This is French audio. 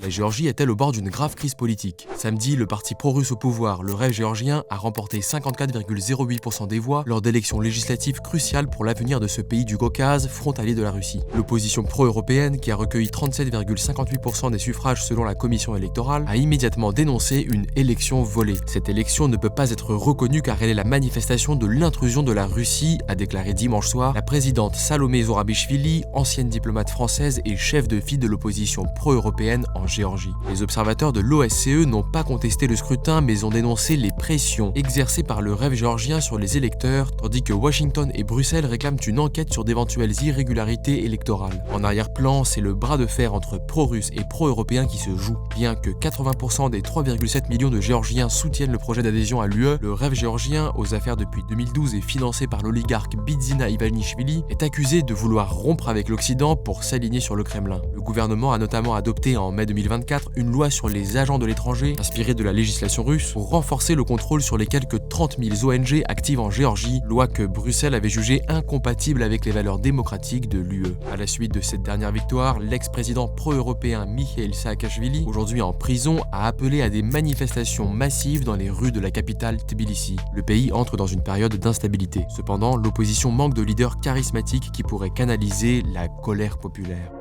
La Géorgie est-elle au bord d'une grave crise politique? Samedi, le parti pro-russe au pouvoir, le Rêve géorgien, a remporté 54,08% des voix lors d'élections législatives cruciales pour l'avenir de ce pays du Caucase, frontalier de la Russie. L'opposition pro-européenne, qui a recueilli 37,58% des suffrages selon la commission électorale, a immédiatement dénoncé une élection volée. Cette élection ne peut pas être reconnue car elle est la manifestation de l'intrusion de la Russie, a déclaré dimanche soir la présidente Salomé Zourabichvili, ancienne diplomate française et chef de file de l'opposition pro-européenne en Géorgie. Les observateurs de l'OSCE n'ont pas contesté le scrutin mais ont dénoncé les pressions exercées par le Rêve géorgien sur les électeurs, tandis que Washington et Bruxelles réclament une enquête sur d'éventuelles irrégularités électorales. En arrière-plan, c'est le bras de fer entre pro-russes et pro-européens qui se joue. Bien que 80% des 3,7 millions de Géorgiens soutiennent le projet d'adhésion à l'UE, le Rêve géorgien, aux affaires depuis 2012 et financé par l'oligarque Bidzina Ivanishvili, est accusé de vouloir rompre avec l'Occident pour s'aligner sur le Kremlin. Le gouvernement a notamment adopté en mai 2024 une loi sur les agents de l'étranger, inspirée de la législation russe, pour renforcer le contrôle sur les quelques 30 000 ONG actives en Géorgie, loi que Bruxelles avait jugée incompatible avec les valeurs démocratiques de l'UE. À la suite de cette dernière victoire, l'ex-président pro-européen Mikhail Saakashvili, aujourd'hui en prison, a appelé à des manifestations massives dans les rues de la capitale Tbilissi. Le pays entre dans une période d'instabilité. Cependant, l'opposition manque de leaders charismatiques qui pourraient canaliser la colère populaire.